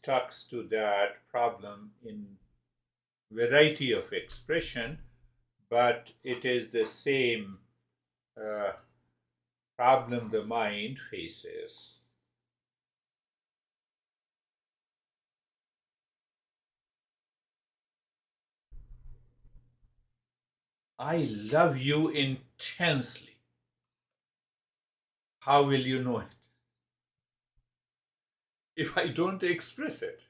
stuck to that problem in variety of expression, but it is the same uh, problem the mind faces. I love you intensely. How will you know it? If I don't express it.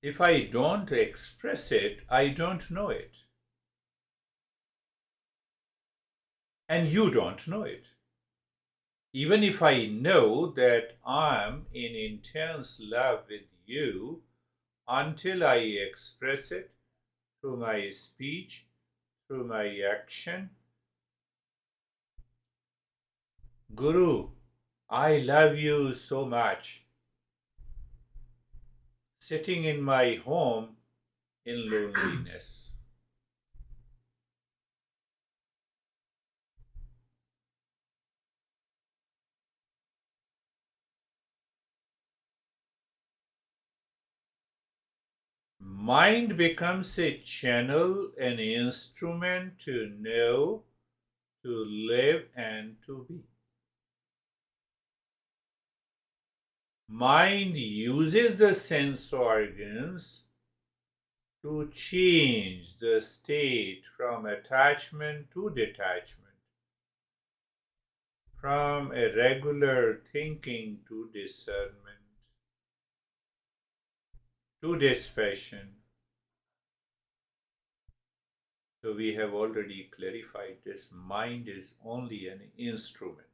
If I don't express it, I don't know it. And you don't know it. Even if I know that I'm in intense love with you, until I express it through my speech, through my action, Guru, I love you so much. Sitting in my home in loneliness. Mind becomes a channel, an instrument to know, to live, and to be. Mind uses the sense organs to change the state from attachment to detachment, from a regular thinking to discernment, to dispassion. So we have already clarified this mind is only an instrument.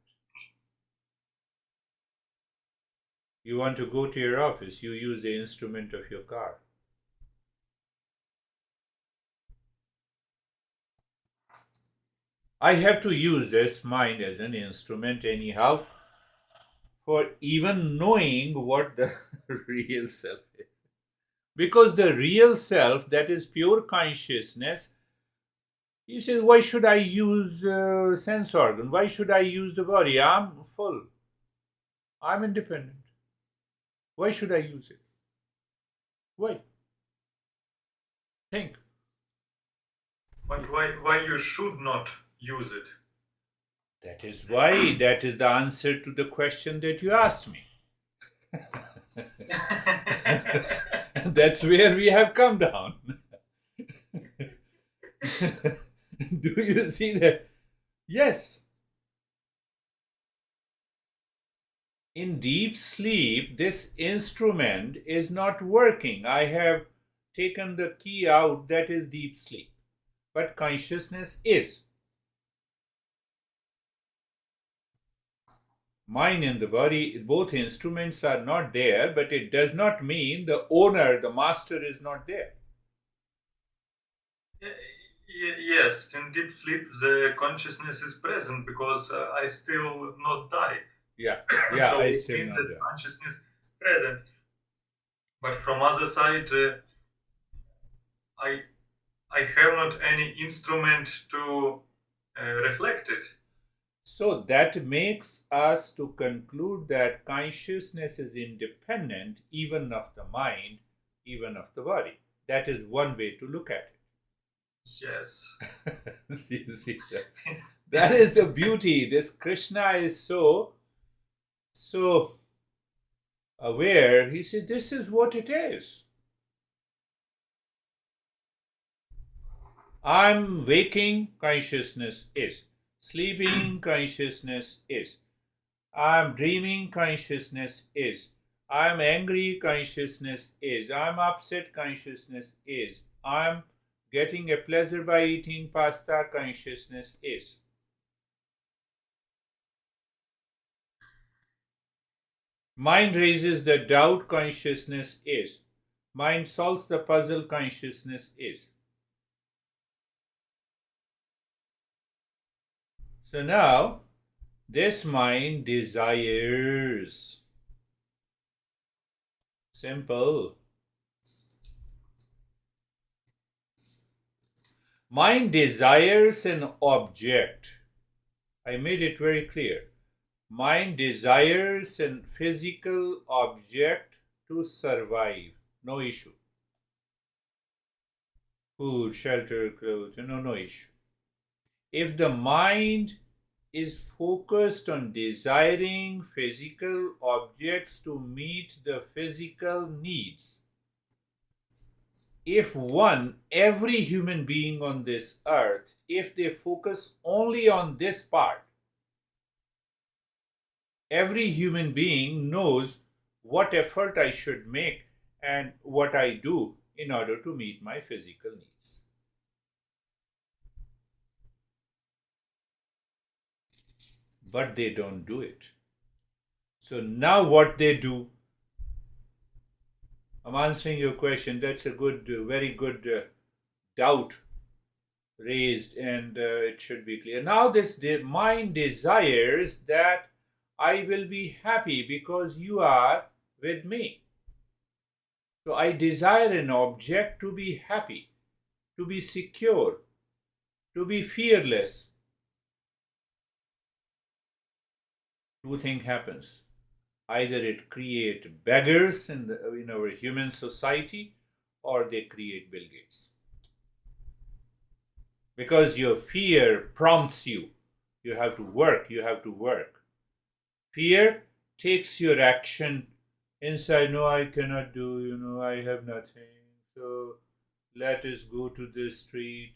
You want to go to your office, you use the instrument of your car. I have to use this mind as an instrument anyhow for even knowing what the real self is. Because the real self, that is pure consciousness, he says, why should I use sense organ? Why should I use the body? I'm full. I'm independent. Why should I use it? Why? Think. But why you should not use it? That is why, that is the answer to the question that you asked me. That's where we have come down. Do you see that? Yes. In deep sleep, this instrument is not working. I have taken the key out, that is deep sleep. But consciousness is. Mind and the body, both instruments are not there, but it does not mean the owner, the master is not there. Yes, in deep sleep the consciousness is present because I still not die. Yeah, So I it still means not that there. consciousness present. But from other side, I I have not any instrument to reflect it. So that makes us to conclude that consciousness is independent even of the mind, even of the body. That is one way to look at Yes. it. See that? That is the beauty. This Krishna is so aware. He says, this is what it is. I'm waking, consciousness is. Sleeping, consciousness is. I'm dreaming, consciousness is. I'm angry, consciousness is. I'm upset, consciousness is. I'm getting a pleasure by eating pasta, consciousness is. Mind raises the doubt, consciousness is. Mind solves the puzzle, consciousness is. So now, this mind desires. Simple. Mind desires an object. I made it very clear. Mind desires a physical object to survive. No issue. Food, shelter, clothes, no issue. If the mind is focused on desiring physical objects to meet the physical needs, if every human being on this earth, if they focus only on this part, every human being knows what effort I should make and what I do in order to meet my physical needs. But they don't do it. So now what they do, I'm answering your question. That's a very good doubt raised, and it should be clear. Now, this mind desires that I will be happy because you are with me. So I desire an object to be happy, to be secure, to be fearless. Two things happens. Either it creates beggars in our human society, or they create Bill Gates. Because your fear prompts you. You have to work, you have to work. Fear takes your action inside. No, I cannot do, I have nothing. So let us go to the street.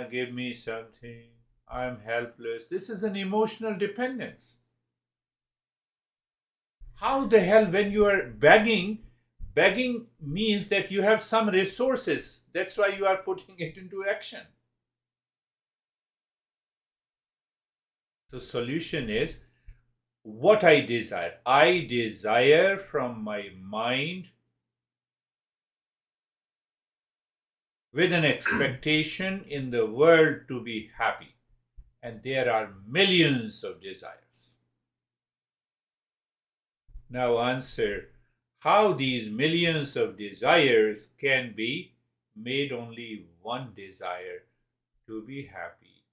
Give me something. I'm helpless. This is an emotional dependence. How the hell, when you are begging means that you have some resources. That's why you are putting it into action. So solution is what I desire. I desire from my mind with an expectation in the world to be happy. And there are millions of desires. Now answer how these millions of desires can be made only one desire, to be happy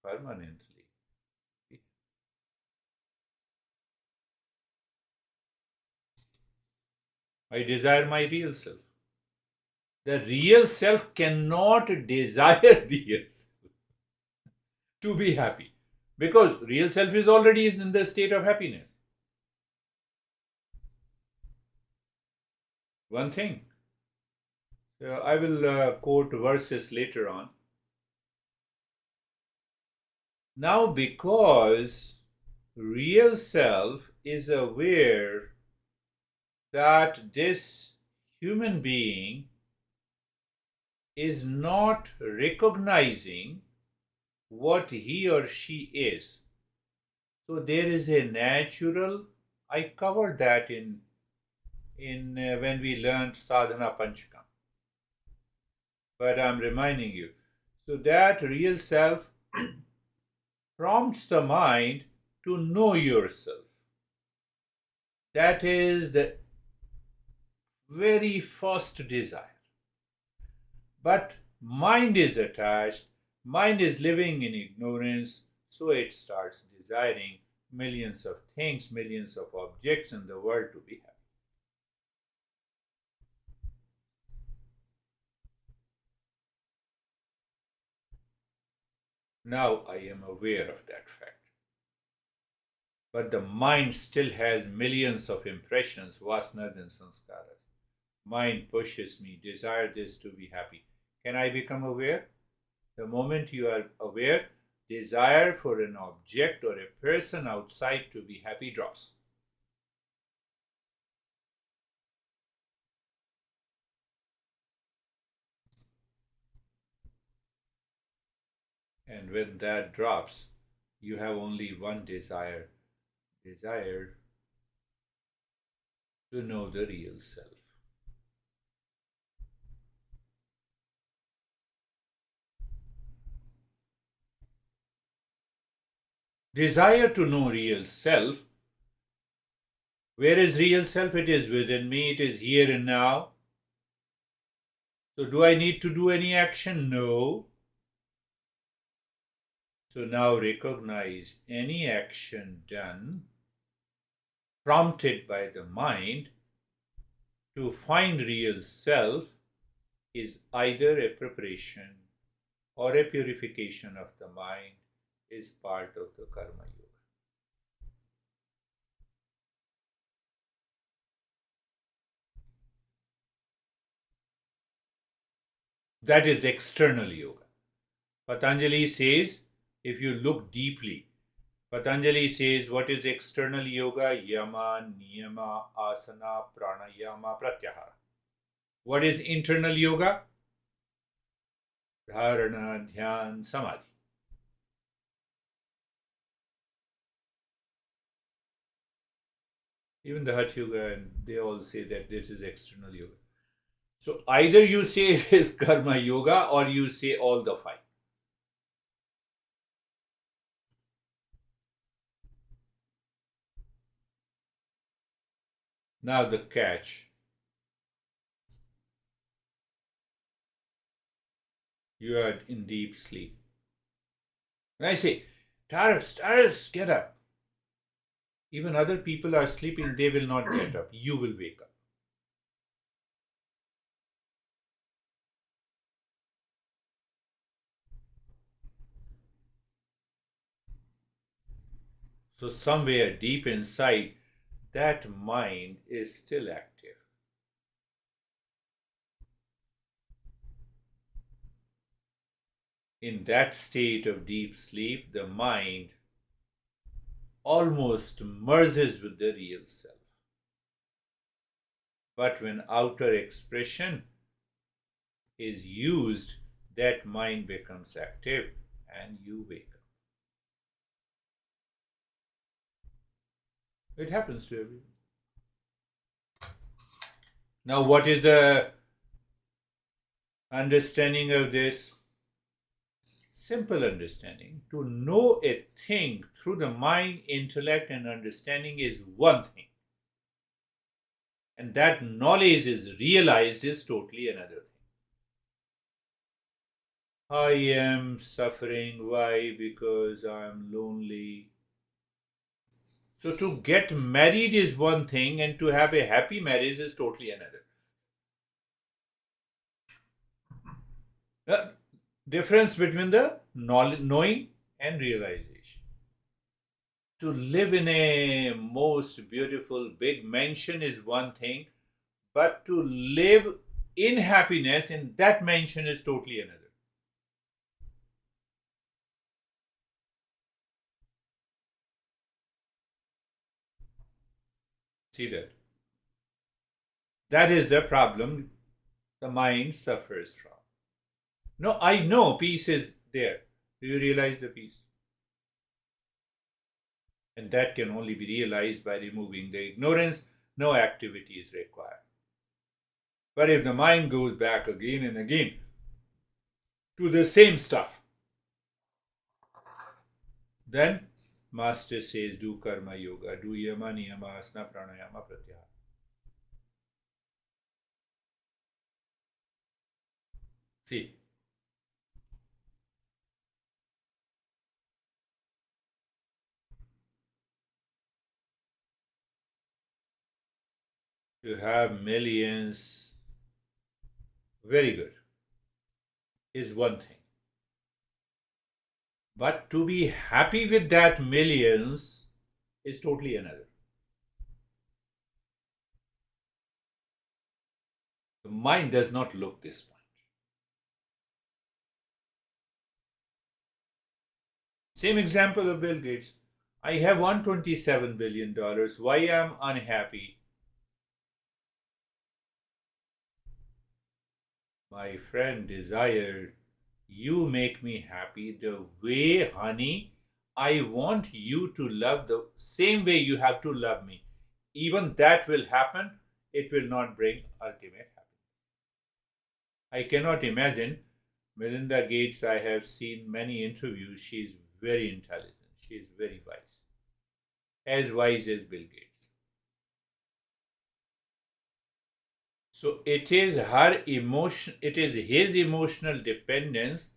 permanently. I desire my real self. The real self cannot desire the real self to be happy, because real self is already in the state of happiness. One thing, I will quote verses later on. Now, because real self is aware that this human being is not recognizing what he or she is. So there is a natural, I covered that in when we learned sadhana panchakam. But I'm reminding you. So that real self prompts the mind to know yourself. That is the very first desire. But mind is attached, mind is living in ignorance, so it starts desiring millions of things, millions of objects in the world to be happy. Now I am aware of that fact. But the mind still has millions of impressions, vasanas and sanskaras. Mind pushes me, desire this to be happy. Can I become aware? The moment you are aware, desire for an object or a person outside to be happy drops. And when that drops, you have only one desire to know the real self. Desire to know real self. Where is real self? It is within me, it is here and now. So do I need to do any action? No. So now recognize any action done, prompted by the mind to find real self, is either a preparation or a purification of the mind, is part of the karma yoga. That is external yoga. Patanjali says, if you look deeply, Patanjali says, what is external yoga? Yama, niyama, asana, pranayama, pratyahara. What is internal yoga? Dharana, dhyan, samadhi. Even the Hatha Yoga, and they all say that this is external yoga. So either you say it is karma yoga or you say all the five. Now the catch. You are in deep sleep. And I say, Taras, get up. Even other people are sleeping, they will not get up. You will wake up. So, somewhere deep inside, that mind is still active. In that state of deep sleep, the mind almost merges with the real self. But when outer expression is used, that mind becomes active and you wake up. It happens to everyone. Now, what is the understanding of this? Simple understanding. To know a thing through the mind, intellect, and understanding is one thing. And that knowledge is realized is totally another thing. I am suffering. Why? Because I am lonely. So to get married is one thing, and to have a happy marriage is totally another. The difference between the knowing and realization. To live in a most beautiful big mansion is one thing, but to live in happiness in that mansion is totally another. See that? That is the problem the mind suffers from. No, I know peace is there. Do you realize the peace? And that can only be realized by removing the ignorance. No activity is required. But if the mind goes back again and again to the same stuff, then Master says do karma yoga, do yama, niyama, asana, pranayama, pratyahara. See, to have millions, very good, is one thing. But to be happy with that millions is totally another. The mind does not look this much. Same example of Bill Gates. I have $127 billion. Why am I unhappy? My friend desired, you make me happy the way, honey, I want you to love the same way you have to love me. Even that will happen, it will not bring ultimate happiness. I cannot imagine Melinda Gates. I have seen many interviews. She is very intelligent. She is very wise as Bill Gates. So it is her emotion, it is his emotional dependence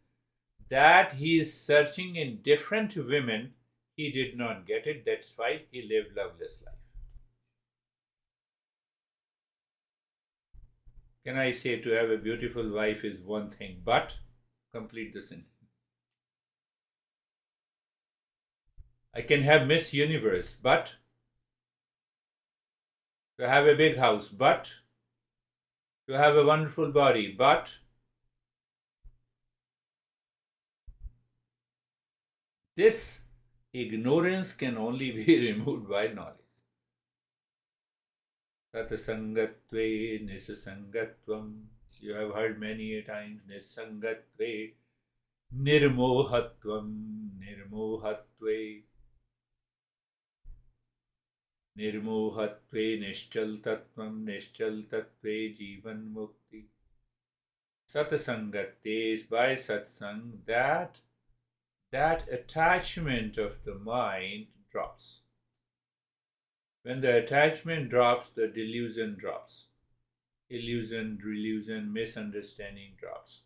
that he is searching in different women, he did not get it. That's why he lived loveless life. Can I say to have a beautiful wife is one thing, but complete the sentence. I can have Miss Universe, but to have a big house, but to have a wonderful body, but this ignorance can only be removed by knowledge. Satsangatve nisasangatvam. You have heard many times. Nisangatve nirmohatvam. Nirmohatve. Nirmohatve nishchaltatvam. Nishchaltatve jivan mukti. Satsangate is by satsang that attachment of the mind drops. When the attachment drops, the delusion drops. Illusion, delusion, misunderstanding drops.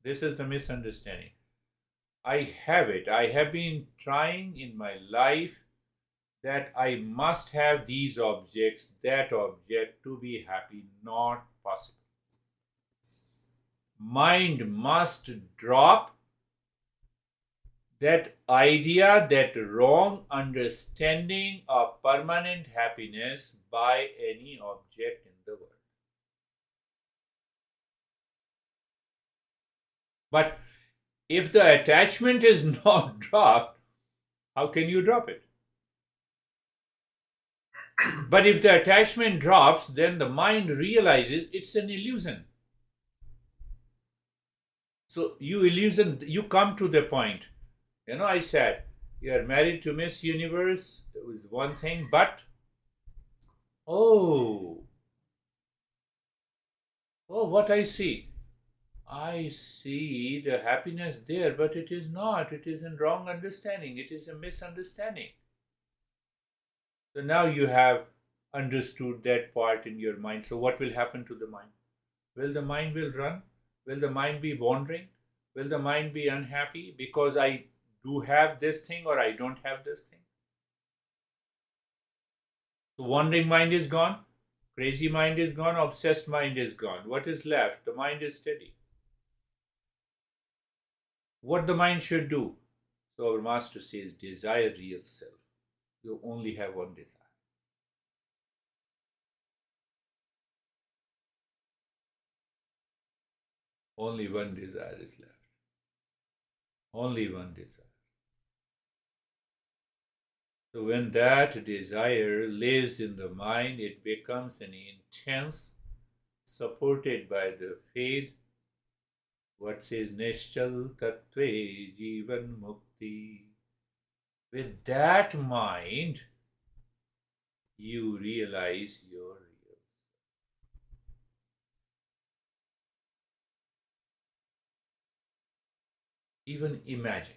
This is the misunderstanding. I have it. I have been trying in my life that I must have these objects, that object to be happy. Not possible. Mind must drop that idea, that wrong understanding of permanent happiness by any object in the world. But if the attachment is not dropped, how can you drop it? But if the attachment drops, then the mind realizes it's an illusion. So you come to the point. I said, you are married to Miss Universe, that was one thing, but what I see the happiness there, but it is not. It is in wrong understanding. It is a misunderstanding. So now you have understood that part in your mind. So what will happen to the mind? Will the mind run? Will the mind be wandering? Will the mind be unhappy because I do have this thing or I don't have this thing? The wandering mind is gone, crazy mind is gone, obsessed mind is gone. What is left? The mind is steady. What the mind should do? So our master says, desire real self. You only have one desire. Only one desire is left. Only one desire. So when that desire lives in the mind, it becomes an intense, supported by the faith, what says Nishchal Tattve Jivan Mukti. With that mind, you realize your real self. Even imagine.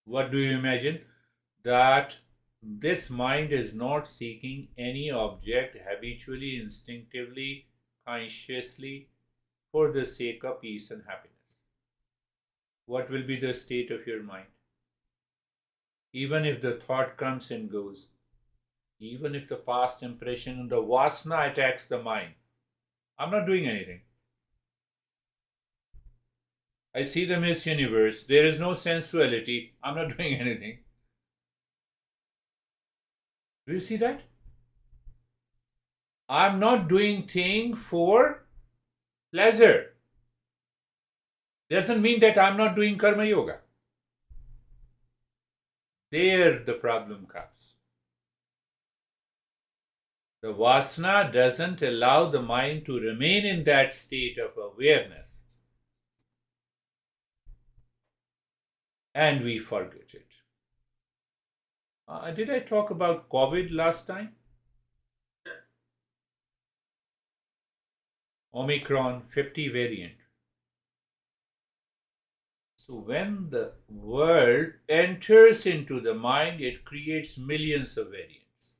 What do you imagine? That this mind is not seeking any object habitually, instinctively, consciously for the sake of peace and happiness. What will be the state of your mind? Even if the thought comes and goes, even if the past impression and the vasana attacks the mind, I'm not doing anything. I see the Miss Universe, there is no sensuality, I'm not doing anything. Do you see that? I'm not doing thing for pleasure. Doesn't mean that I'm not doing karma yoga. There the problem comes. The vasana doesn't allow the mind to remain in that state of awareness. And we forget it. Did I talk about COVID last time? Omicron 50 variant. So when the world enters into the mind, it creates millions of variants.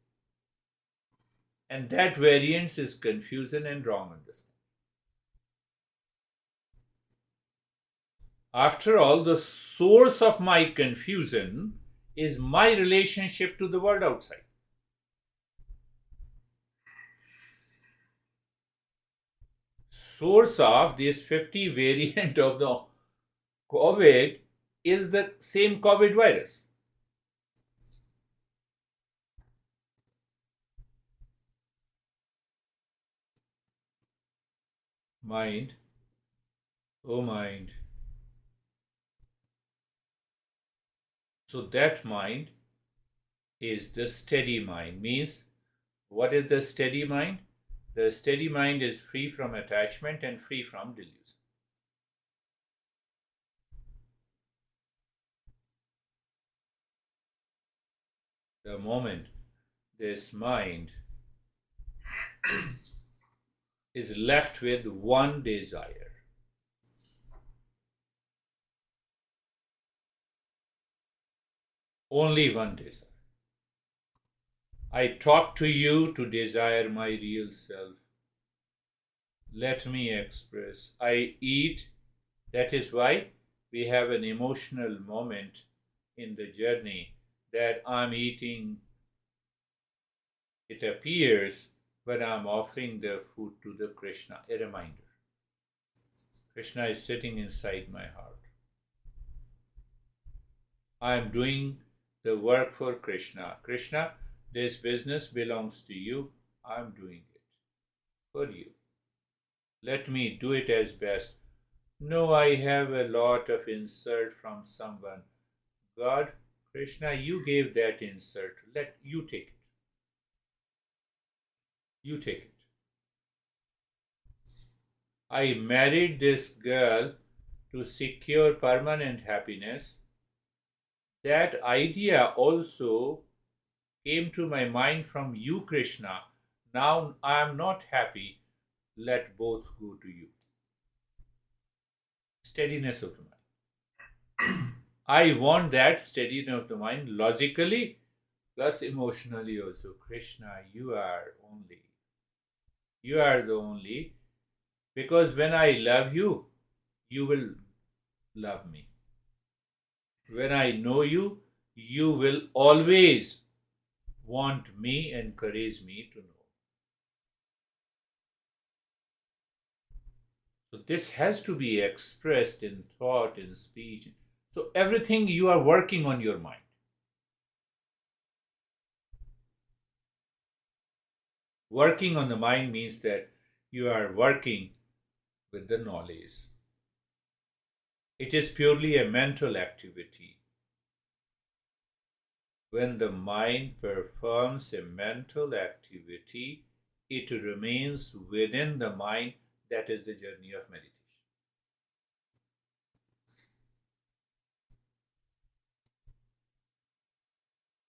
And that variance is confusion and wrong understanding. After all, the source of my confusion is my relationship to the world outside. Source of this 50 variant of the COVID is the same COVID virus. Mind, oh mind. So that mind is the steady mind. Means, what is the steady mind? The steady mind is free from attachment and free from delusion. The moment this mind is left with one desire, only one desire. I talk to you to desire my real self. Let me express. I eat. That is why we have an emotional moment in the journey that I'm eating. It appears when I'm offering the food to the Krishna, a reminder. Krishna is sitting inside my heart. I am doing the work for Krishna. Krishna, this business belongs to you. I'm doing it for you. Let me do it as best. No, I have a lot of insult from someone. God, Krishna, you gave that insult. Let you take it. You take it. I married this girl to secure permanent happiness. That idea also came to my mind from you, Krishna. Now I am not happy. Let both go to you. Steadiness of the mind. I want that steadiness of the mind logically plus emotionally also. Krishna, you are only. You are the only. Because when I love you, you will love me. When I know you, you will always want me, encourage me to know. So this has to be expressed in thought, in speech. So everything you are working on your mind. Working on the mind means that you are working with the knowledge. It is purely a mental activity. When the mind performs a mental activity, it remains within the mind. That is the journey of meditation.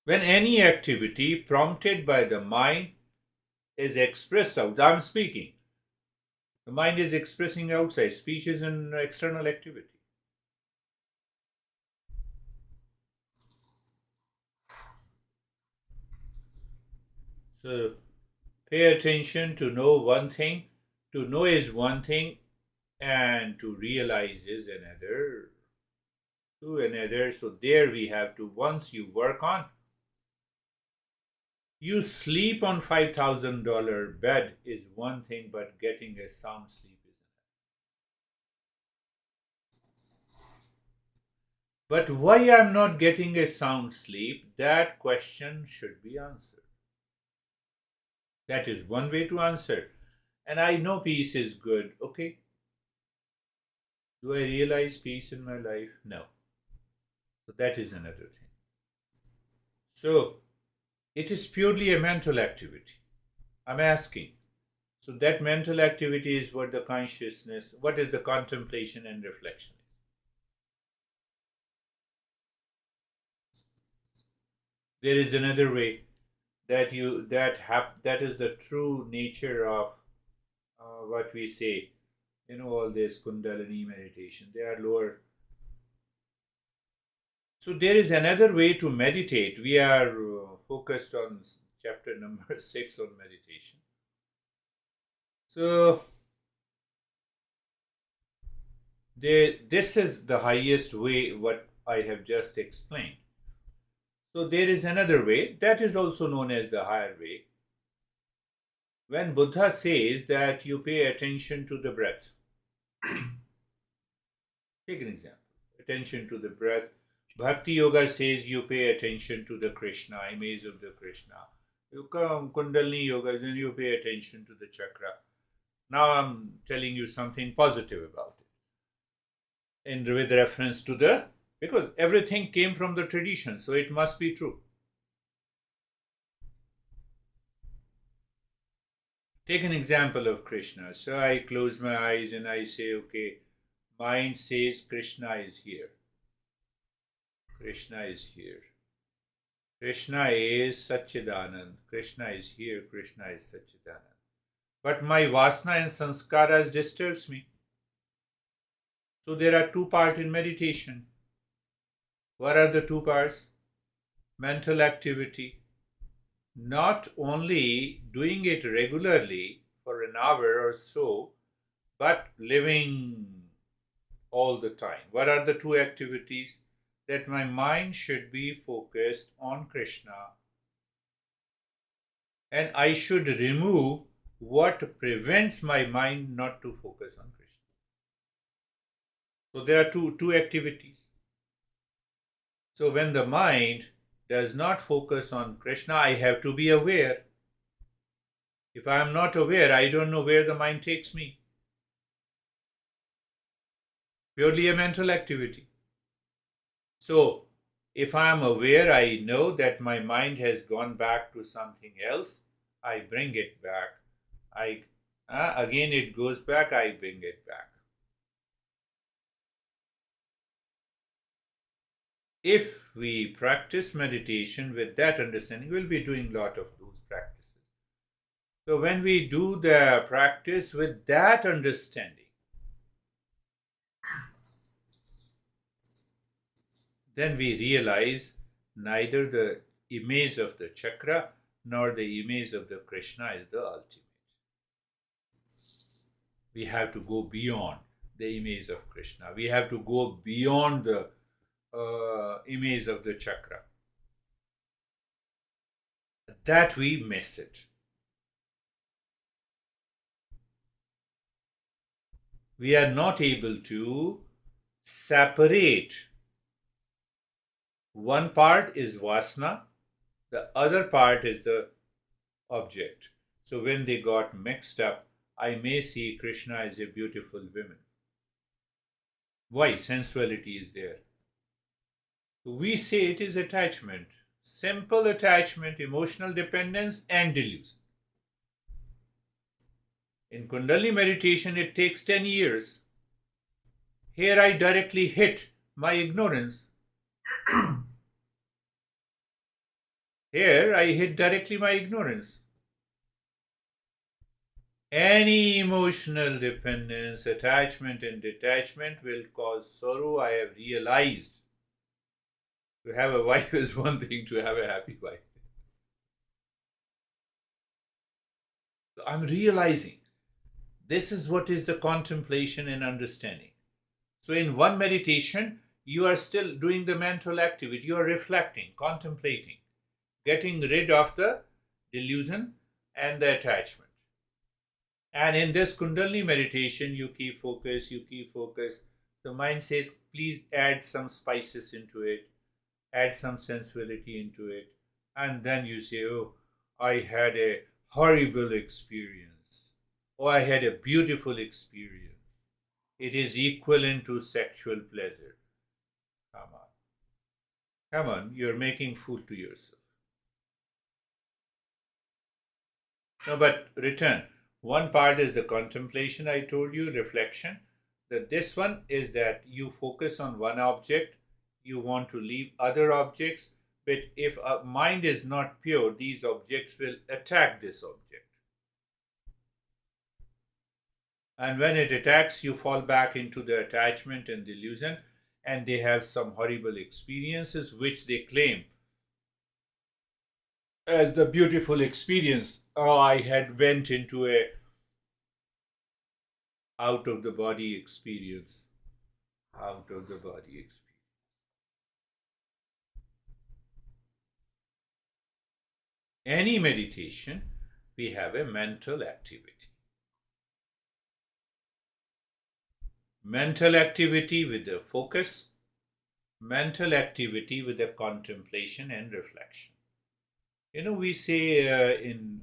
When any activity prompted by the mind is expressed out, I'm speaking. The mind is expressing outside. Speech is an external activity. So pay attention to know one thing. To know is one thing, and to realize is another. To another. So there we have to, once you work on, you sleep on $5,000 bed is one thing, but getting a sound sleep is another. But why I'm not getting a sound sleep, that question should be answered. That is one way to answer. And I know peace is good. Okay. Do I realize peace in my life? No. So that is another thing. So it is purely a mental activity. I'm asking. So that mental activity is what the consciousness, what is the contemplation and reflection is. There is another way that that is the true nature of what we say. All this kundalini meditation. They are lower. So there is another way to meditate. We are focused on chapter number 6 on meditation. So This is the highest way, what I have just explained. So there is another way that is also known as the higher way. When Buddha says that you pay attention to the breath, take an example. Attention to the breath. Bhakti Yoga says you pay attention to the Krishna, image of the Krishna. You come Kundalini Yoga, then you pay attention to the chakra. Now I'm telling you something positive about it. And with reference to the, because everything came from the tradition, so it must be true. Take an example of Krishna. So I close my eyes and I say, okay, mind says Krishna is here. Krishna is here. Krishna is Satchidanand. Krishna is here. Krishna is Satchidanand. But my vasana and sanskaras disturbs me. So there are two parts in meditation. What are the two parts? Mental activity. Not only doing it regularly for an hour or so, but living all the time. What are the two activities? That my mind should be focused on Krishna, and I should remove what prevents my mind not to focus on Krishna. So there are two activities. So when the mind does not focus on Krishna, I have to be aware. If I am not aware, I don't know where the mind takes me. Purely a mental activity. So, if I am aware, I know that my mind has gone back to something else, I bring it back. Again it goes back, I bring it back. If we practice meditation with that understanding, we'll be doing a lot of those practices. So when we do the practice with that understanding, then we realize neither the image of the chakra nor the image of the Krishna is the ultimate. We have to go beyond the image of Krishna. We have to go beyond the image of the chakra. That we miss it. We are not able to separate. One part is vasana, the other part is the object. So when they got mixed up, I may see Krishna as a beautiful woman. Why? Sensuality is there. We say it is attachment, simple attachment, emotional dependence, and delusion. In Kundalini meditation, it takes 10 years. Here I directly hit my ignorance. Here I hit directly my ignorance. Any emotional dependence, attachment, and detachment will cause sorrow. I have realized. To have a wife is one thing, to have a happy wife. So I'm realizing this is what is the contemplation and understanding. So in one meditation, you are still doing the mental activity. You are reflecting, contemplating, getting rid of the delusion and the attachment. And in this Kundalini meditation, you keep focus. The mind says, please add some spices into it, add some sensuality into it. And then you say, oh, I had a horrible experience. Oh, I had a beautiful experience. It is equivalent to sexual pleasure. Come on, you're making fool to yourself. No, but return. One part is the contemplation, I told you, reflection. That this one is that you focus on one object, you want to leave other objects, but if a mind is not pure, these objects will attack this object. And when it attacks, you fall back into the attachment and delusion, and they have some horrible experiences which they claim as the beautiful experience. Oh, I had went into a out of the body experience. out of the body experience. Any meditation, we have a mental activity. Mental activity with the focus, mental activity with the contemplation and reflection. We say in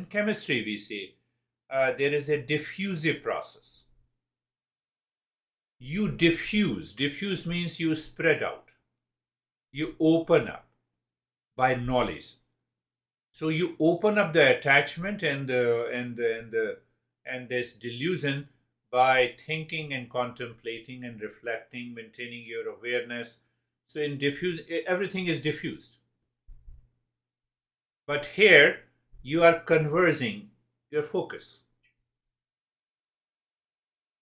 chemistry, we say there is a diffusive process. You diffuse. Diffuse means you spread out. You open up by knowledge. So you open up the attachment and this delusion by thinking and contemplating and reflecting, maintaining your awareness. So in diffuse, everything is diffused. But here you are conversing your focus.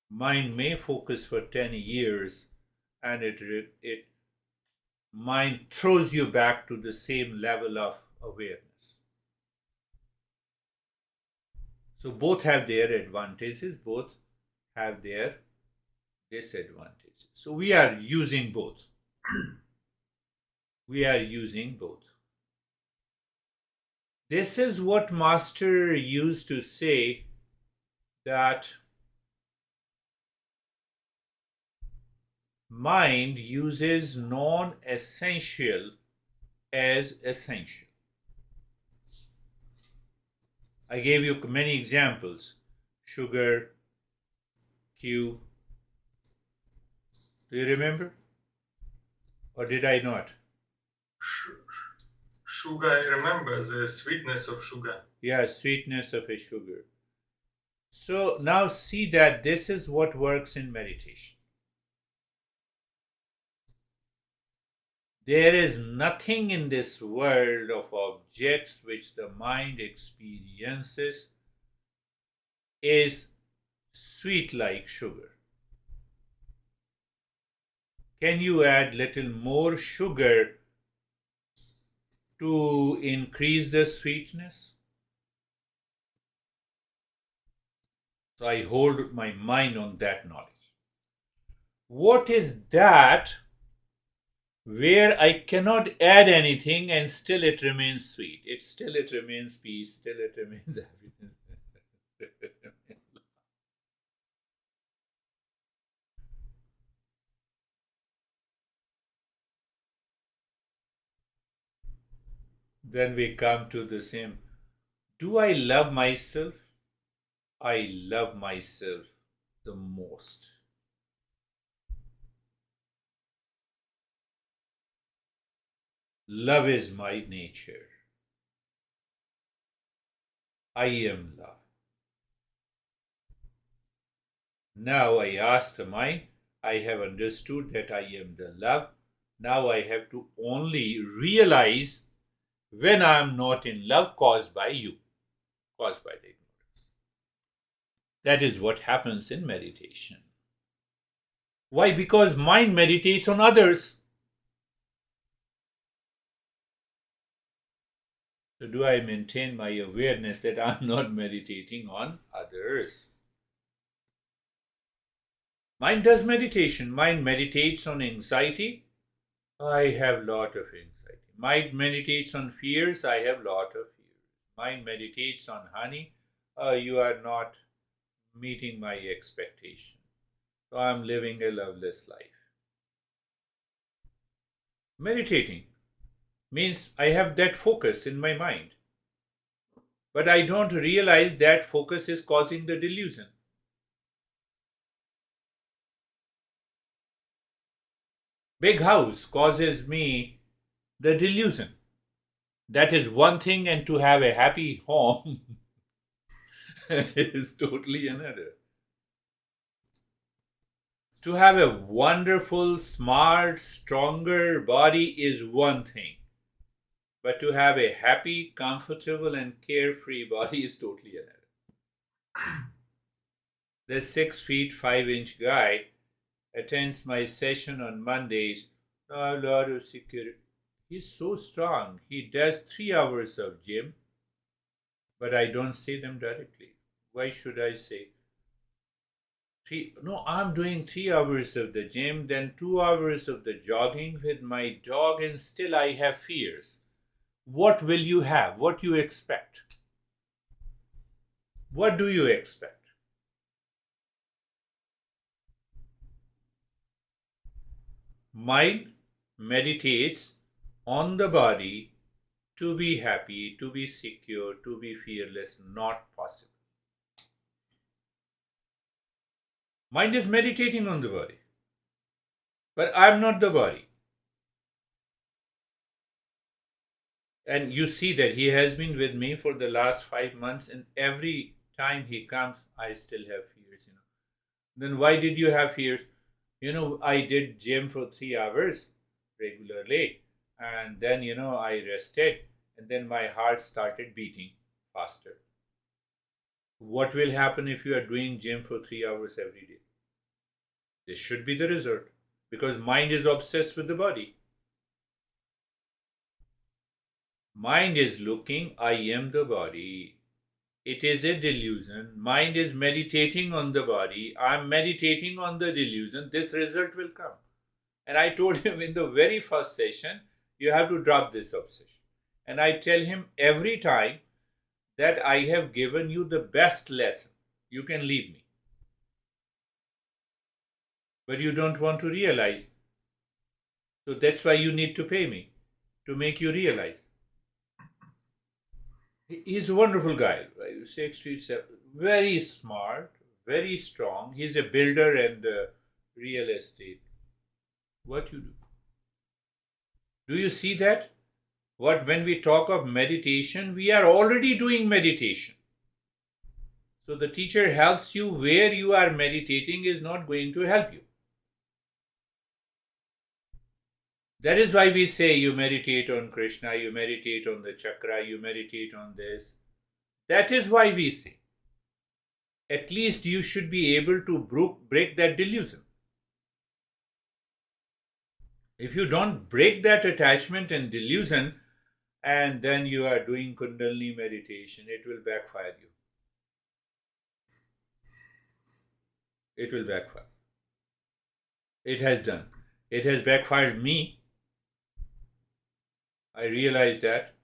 Mind may focus for 10 years and it mind throws you back to the same level of awareness. So both have their advantages, both have their disadvantages. So we are using both. We are using both. This is what Master used to say, that mind uses non-essential as essential. I gave you many examples. Sugar, Q. Do you remember? Or did I not? Sugar, I remember the sweetness of sugar. Yeah, sweetness of a sugar. So now see that this is what works in meditation. There is nothing in this world of objects which the mind experiences is sweet like sugar. Can you add little more sugar to increase the sweetness? So I hold my mind on that knowledge. What is that where I cannot add anything and still it remains sweet? It remains peace, still it remains happiness. Then we come to the same. Do I love myself? I love myself the most. Love is my nature. I am love. Now I ask the mind, I have understood that I am the love. Now I have to only realize when I am not in love caused by you, caused by the ignorance. That is what happens in meditation. Why? Because mind meditates on others. So do I maintain my awareness that I am not meditating on others? Mind does meditation. Mind meditates on anxiety. I have lot of anxiety. Mind meditates on fears. I have lot of fears. Mind meditates on honey. You are not meeting my expectation. So I am living a loveless life. Meditating means I have that focus in my mind. But I don't realize that focus is causing the delusion. Big house causes me the delusion. That is one thing, and to have a happy home is totally another. To have a wonderful, smart, stronger body is one thing. But to have a happy, comfortable, and carefree body is totally another. The 6 feet 5-inch guy attends my session on Mondays. A lot of security. He's so strong. He does 3 hours of gym, but I don't say them directly. Why should I say? No, I'm doing 3 hours of the gym, then 2 hours of the jogging with my dog, and still I have fears. What will you have? What you expect? What do you expect? Mind meditates on the body to be happy, to be secure, to be fearless, not possible. Mind is meditating on the body, but I'm not the body. And you see that he has been with me for the last 5 months, and every time he comes, I still have fears. Then why did you have fears? I did gym for 3 hours regularly, and then I rested, and then my heart started beating faster. What will happen if you are doing gym for 3 hours every day? This should be the result, because mind is obsessed with the body. Mind is looking, I am the body. It is a delusion. Mind is meditating on the body. I'm meditating on the delusion. This result will come. And I told him in the very first session, you have to drop this obsession. And I tell him every time that I have given you the best lesson. You can leave me. But you don't want to realize. So that's why you need to pay me to make you realize. He's a wonderful guy, right? 6 feet seven, very smart, very strong. He's a builder and real estate. What you do? Do you see that? What when we talk of meditation, we are already doing meditation. So the teacher helps you where you are meditating is not going to help you. That is why we say you meditate on Krishna, you meditate on the chakra, you meditate on this. That is why we say. At least you should be able to break that delusion. If you don't break that attachment and delusion, and then you are doing kundalini meditation, it will backfire you. It will backfire. It has done. It has backfired me. I realized that.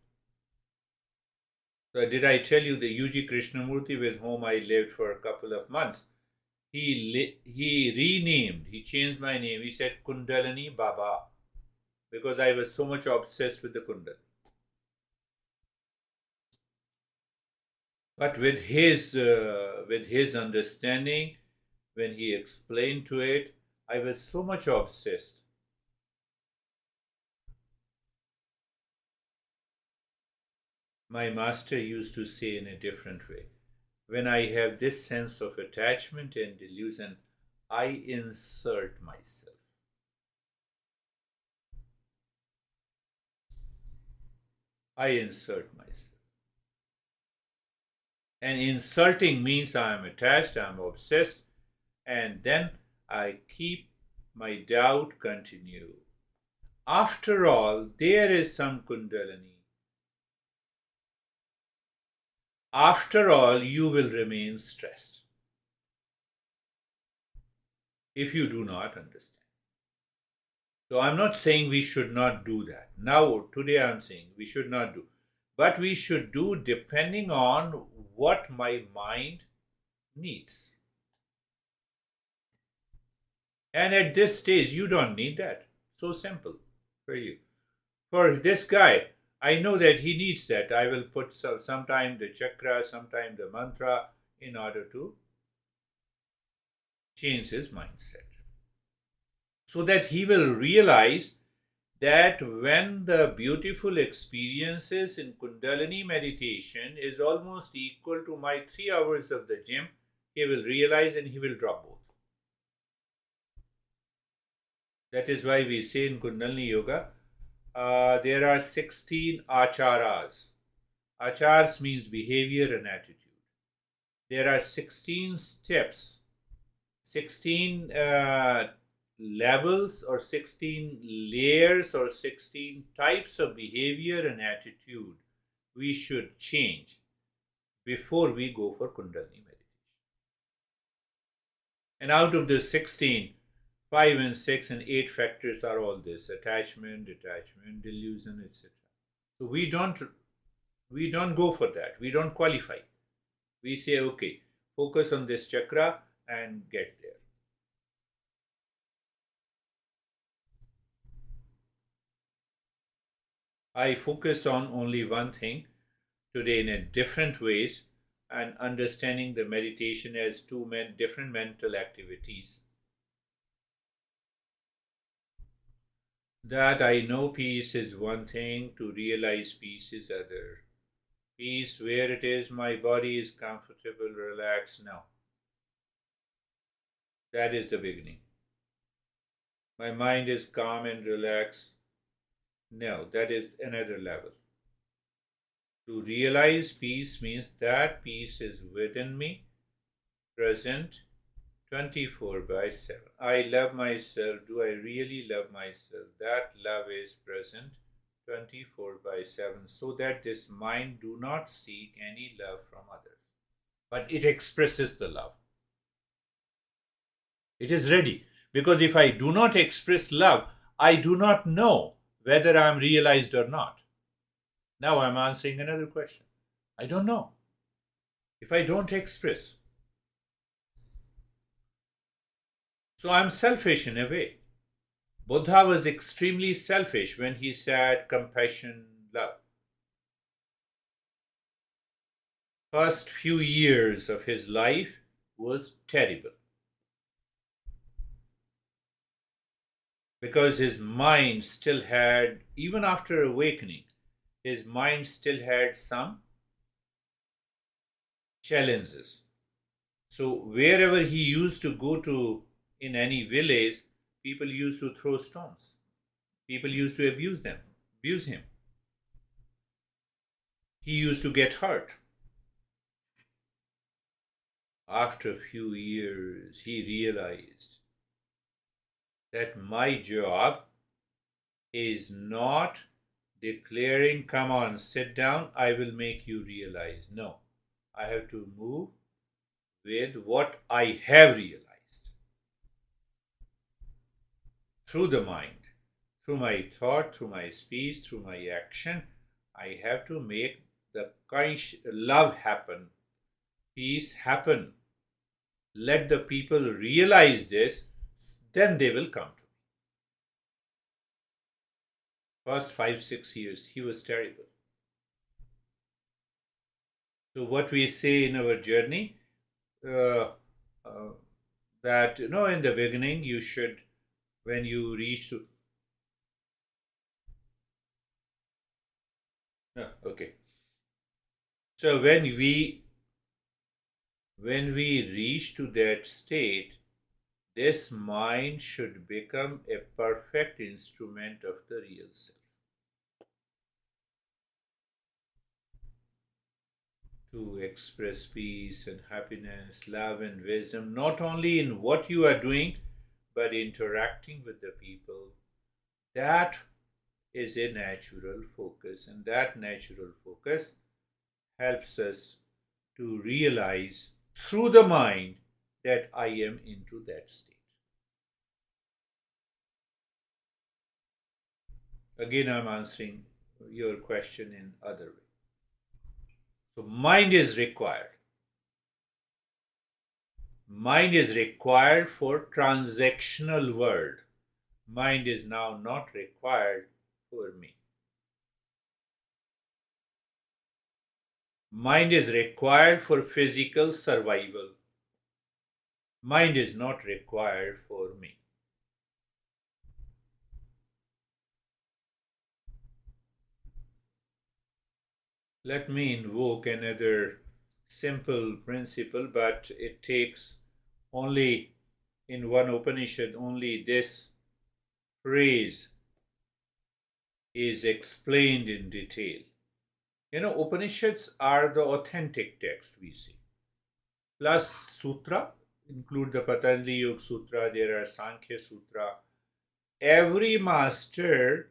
So did I tell you the UG Krishnamurti with whom I lived for a couple of months? He renamed, he changed my name. He said Kundalini Baba because I was so much obsessed with the Kundalini. But with his understanding, when he explained to it, I was so much obsessed. My master used to say in a different way, when I have this sense of attachment and delusion, I insert myself. I insert myself. And insulting means I am attached, I am obsessed, and then I keep my doubt continue. After all, there is some Kundalini. After all, you will remain stressed if you do not understand. So I'm not saying we should not do that. Now, today I'm saying we should not do. But we should do depending on what my mind needs. And at this stage, you don't need that. So simple for you. For this guy, I know that he needs that. I will put sometime the chakra, sometime the mantra in order to change his mindset. So that he will realize that when the beautiful experiences in Kundalini meditation is almost equal to my 3 hours of the gym, he will realize and he will drop both. That is why we say in Kundalini Yoga, there are 16 acharas. Achars means behavior and attitude. There are 16 steps, 16 levels or 16 layers or 16 types of behavior and attitude we should change before we go for Kundalini meditation. And out of the 16, 5 and 6 and 8 factors are all this: attachment, detachment, delusion, etc. So we don't go for that. We don't qualify. We say, okay, focus on this chakra and get there. I focus on only one thing today in a different ways, and understanding the meditation as different mental activities. That I know peace is one thing, to realize peace is other. Peace where it is, my body is comfortable, relaxed now. That is the beginning. My mind is calm and relaxed. No, that is another level. To realize peace means that peace is within me, present 24 by 7. I love myself. Do I really love myself? That love is present 24 by 7, so that this mind do not seek any love from others, but it expresses the love. It is ready. Because if I do not express love, I do not know whether I am realized or not. Now I'm answering another question. I don't know. If I don't express, so I'm selfish in a way. Buddha was extremely selfish when he said compassion, love. First few years of his life was terrible because his mind still had, even after awakening, his mind still had some challenges. So wherever he used to go to in any village, people used to throw stones. People used to abuse him. He used to get hurt. After a few years, he realized that my job is not declaring, come on, sit down, I will make you realize. No, I have to move with what I have realized through the mind, through my thought, through my speech, through my action. I have to make the love happen, peace happen. Let the people realize this, then they will come to me. First 5-6 years, he was terrible. So what we say in our journey, uh, uh, that in the beginning you should, when you reach to, okay. So when we reach to that state, this mind should become a perfect instrument of the real self. To express peace and happiness, love and wisdom, not only in what you are doing, but interacting with the people. That is a natural focus, and that natural focus helps us to realize through the mind that I am into that state. Again, I'm answering your question in other way. So mind is required. Mind is required for transactional world. Mind is now not required for me. Mind is required for physical survival. Mind is not required for me. Let me invoke another simple principle, but it takes only in one Upanishad, only this phrase is explained in detail. Upanishads are the authentic text, we see. Plus Sutra, include the Patanjali Yoga Sutra, there are Sankhya Sutra. Every master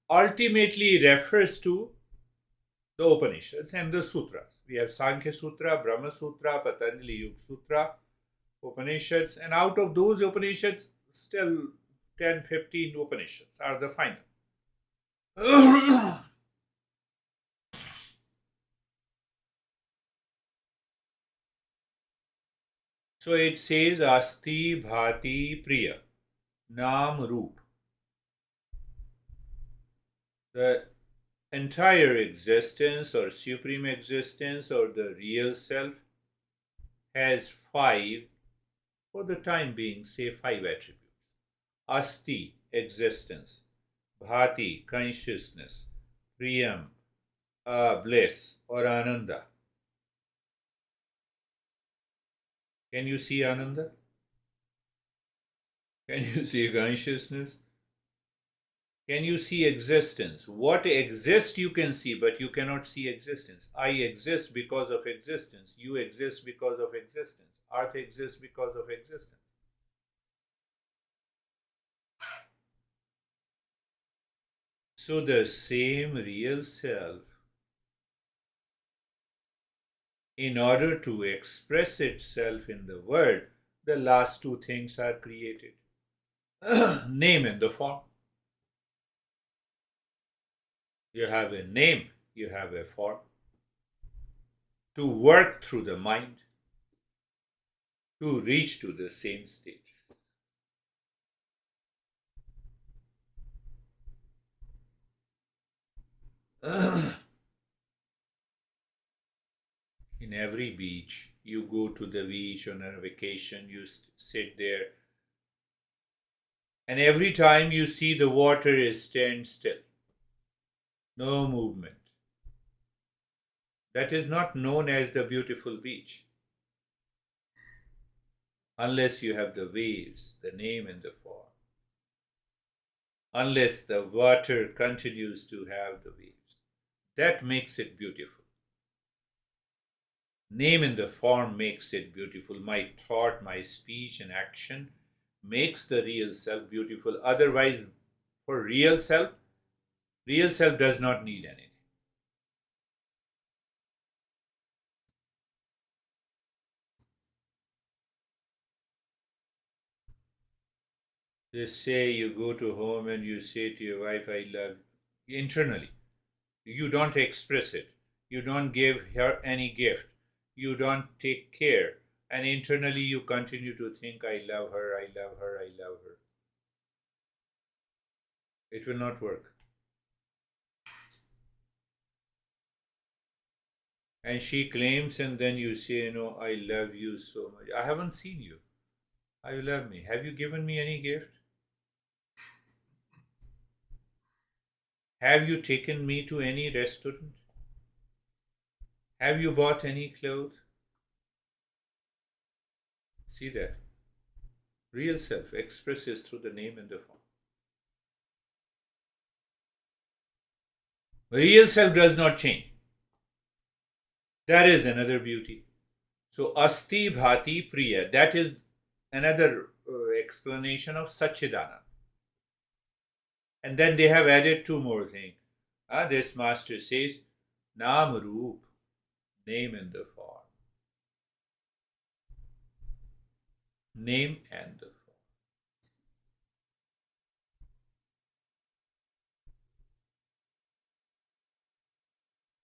ultimately refers to the Upanishads and the Sutras. We have Sankhya Sutra, Brahma Sutra, Patanjali Yoga Sutra. Upanishads, and out of those Upanishads, still 10, 15 Upanishads are the final. So it says Asti Bhati Priya Nam Roop. The entire existence or supreme existence or the real self has five, for the time being, say five attributes. Asti, existence. Bhati, consciousness. Priyam, bliss or Ananda. Can you see Ananda? Can you see consciousness? Can you see existence? What exists you can see, but you cannot see existence. I exist because of existence. You exist because of existence. Earth exists because of existence. So the same real self, in order to express itself in the world, the last two things are created. Name and the form. You have a name, you have a form. To work through the mind, to reach to the same stage. In every beach, you go to the beach on a vacation, you sit there, and every time you see the water is stand still, no movement. That is not known as the beautiful beach, unless you have the waves, the name and the form. Unless the water continues to have the waves. That makes it beautiful. Name and the form makes it beautiful. My thought, my speech and action makes the real self beautiful. Otherwise, for real self does not need anything. Just say you go to home and you say to your wife, I love you, internally. You don't express it. You don't give her any gift. You don't take care. And internally you continue to think, I love her, I love her, I love her. It will not work. And she claims, and then you say, I love you so much. I haven't seen you. How you love me? Have you given me any gift? Have you taken me to any restaurant? Have you bought any clothes? See that? Real self expresses through the name and the form. Real self does not change. That is another beauty. So, Asti Bhati Priya, that is another explanation of Satchidanand. And then they have added two more things. This master says, Nam Roop, name and the form. Name and the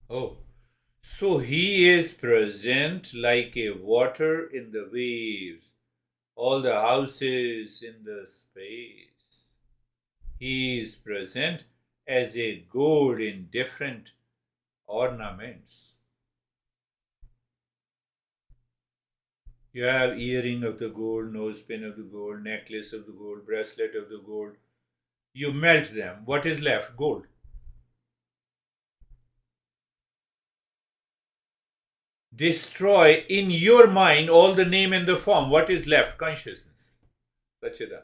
form. Oh, so he is present like a water in the waves, all the houses in the space. He is present as a gold in different ornaments. You have earring of the gold, nose pin of the gold, necklace of the gold, bracelet of the gold. You melt them. What is left? Gold. Destroy in your mind all the name and the form. What is left? Consciousness. Sachidanand.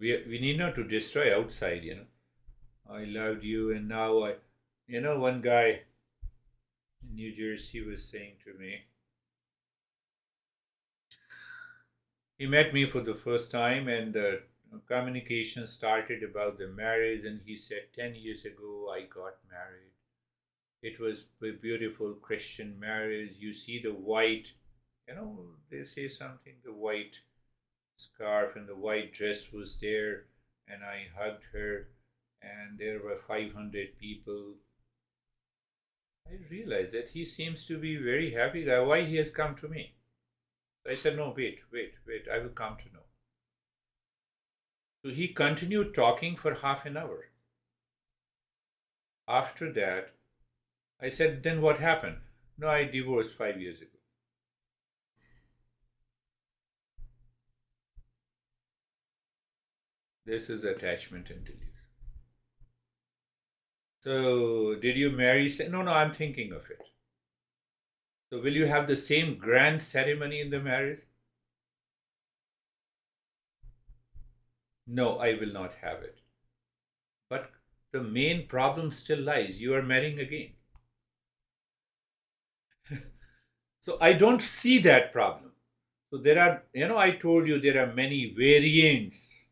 We need not to destroy outside. I loved you, and now one guy in New Jersey was saying to me, he met me for the first time, and communication started about the marriage, and he said, 10 years ago I got married. It was a beautiful Christian marriage. You see the white, they say something, the white scarf and the white dress was there, and I hugged her, and there were 500 people. I realized that he seems to be very happy guy. Why he has come to me? I said, no, wait, I will come to know. So he continued talking for half an hour. After that, I said, then what happened? No, I divorced 5 years ago. This is attachment and delusion. So, did you marry? No, I'm thinking of it. So, will you have the same grand ceremony in the marriage? No, I will not have it. But the main problem still lies. You are marrying again. So, I don't see that problem. So, there are, I told you there are many variants.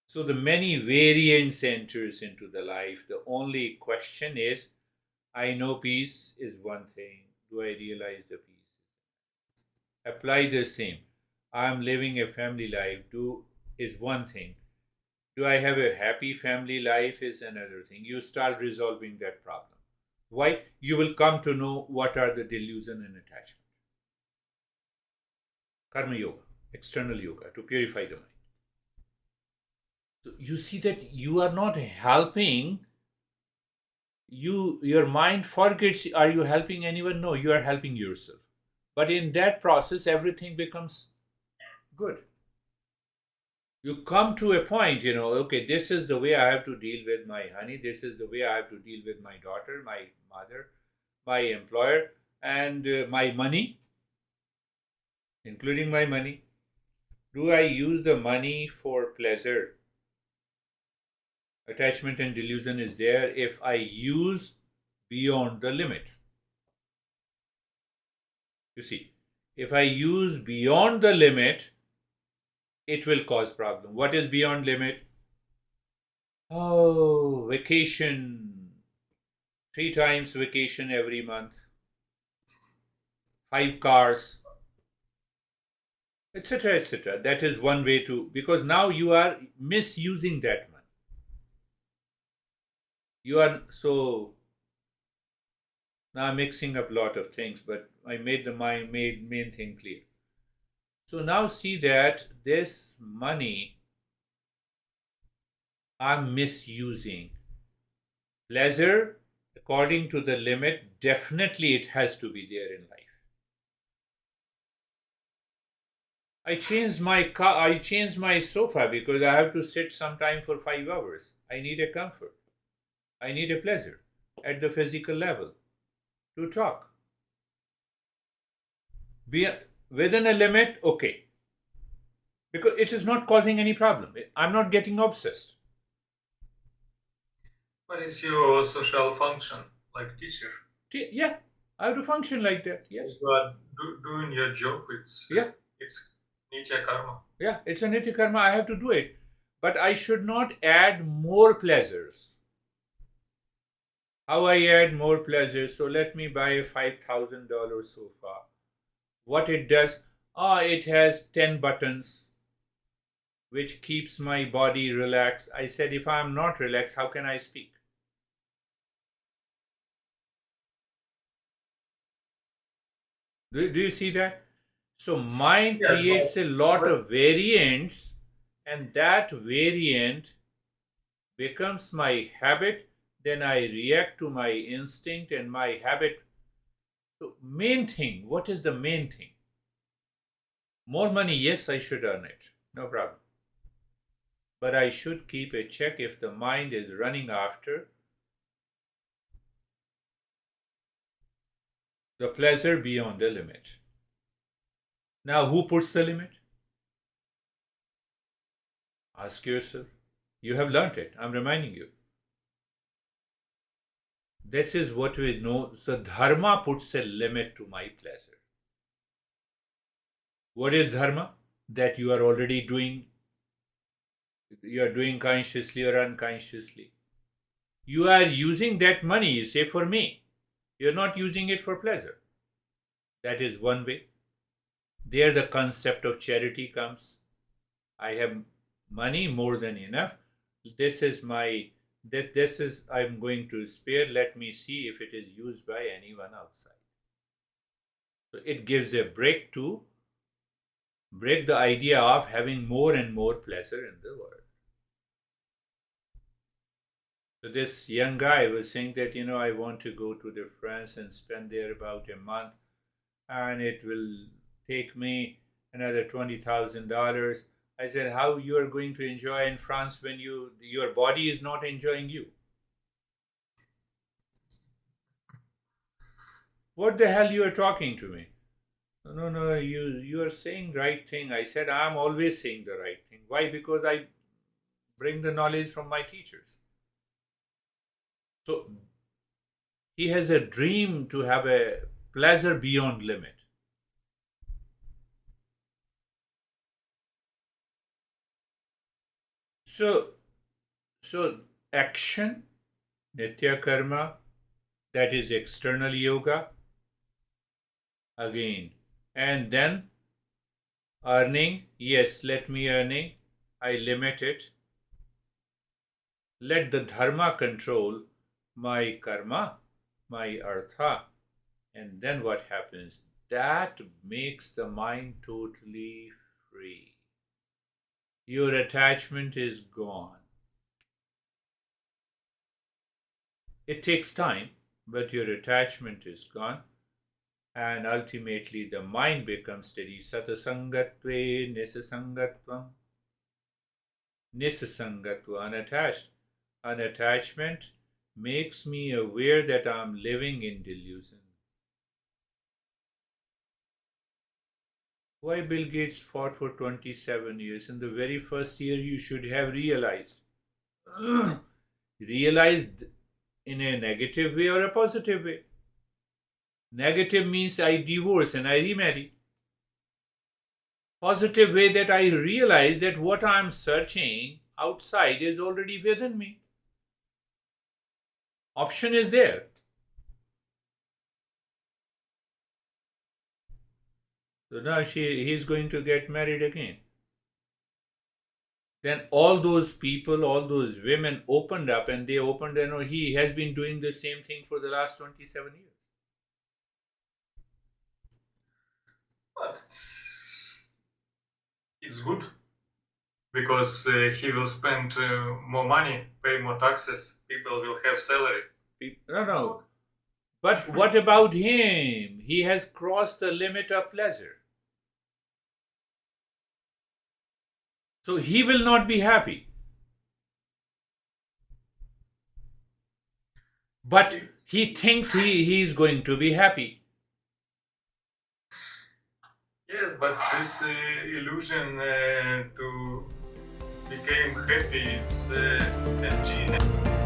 So the many variants enters into the life. The only question is, I know peace is one thing. Do I realize the peace? Apply the same. I am living a family life. Is one thing. Do I have a happy family life is another thing. You start resolving that problem. Why? You will come to know what are the delusion and attachment. Karma yoga, external yoga to purify the mind. So you see that you are not helping. Your mind forgets, are you helping anyone? No, you are helping yourself. But in that process, everything becomes good. You come to a point, okay, this is the way I have to deal with my honey. This is the way I have to deal with my daughter, my mother, my employer, and my money, including my money. Do I use the money for pleasure? Attachment and delusion is there if I use beyond the limit. You see, if I use beyond the limit, it will cause problem. What is beyond limit? Oh, vacation. 3 times vacation every month. 5 cars, etc., etc. That is one way to, because now you are misusing that money. You are, so now I'm mixing up a lot of things, but I made the main thing clear. So now see that this money I'm misusing. Pleasure, according to the limit, definitely it has to be there in life. I changed my car, I changed my sofa because I have to sit sometime for 5 hours. I need a comfort. I need a pleasure at the physical level to talk. Be within a limit, okay. Because it is not causing any problem. I'm not getting obsessed. What is your social function, like teacher? Yeah, I have to function like that. Yes. You are doing your job. It's nitya karma. Yeah, it's a nitya karma. I have to do it. But I should not add more pleasures. How I add more pleasures? So let me buy a $5,000 sofa. What it does? It has 10 buttons, which keeps my body relaxed. I said, if I'm not relaxed, how can I speak? Do you see that? So mind creates a lot of variants, and that variant becomes my habit. Then I react to my instinct and my habit. So main thing, what is the main thing? More money, yes, I should earn it. No problem. But I should keep a check if the mind is running after the pleasure beyond the limit. Now, who puts the limit? Ask yourself. You have learnt it. I'm reminding you. This is what we know. So, dharma puts a limit to my pleasure. What is dharma? That you are already doing you are doing consciously or unconsciously. You are using that money, say, for me. You're not using it for pleasure. That is one way. There, the concept of charity comes. I have money more than enough. This is my this is I'm going to spare. Let me see if it is used by anyone outside. So it gives a break the idea of having more and more pleasure in the world. So this young guy was saying that, I want to go to the France and spend there about a month, and it will take me another $20,000. I said, how you are going to enjoy in France when your body is not enjoying you? What the hell you are talking to me? No, no, you are saying right thing. I said, I'm always saying the right thing. Why? Because I bring the knowledge from my teachers. So he has a dream to have a pleasure beyond limit. So, so action, nitya karma, that is external yoga, again. And then earning, yes, let me earning, I limit it. Let the dharma control my karma, my artha. And then what happens? That makes the mind totally free. Your attachment is gone. It takes time, but your attachment is gone. And ultimately, the mind becomes steady. Satasangatve nisasangatvam. Nisasangatva, unattached. Unattachment makes me aware that I'm living in delusion. Why Bill Gates fought for 27 years? In the very first year, you should have realized. Realized in a negative way or a positive way. Negative means I divorce and I remarry. Positive way that I realize that what I'm searching outside is already within me. Option is there. So now he's going to get married again. Then all those people, all those women opened up, and they opened, he has been doing the same thing for the last 27 years. But it's good because he will spend more money, pay more taxes, people will have salary. No. But what about him? He has crossed the limit of pleasure. So he will not be happy. But he thinks he is going to be happy. Yes, but this illusion to become happy, it's energy.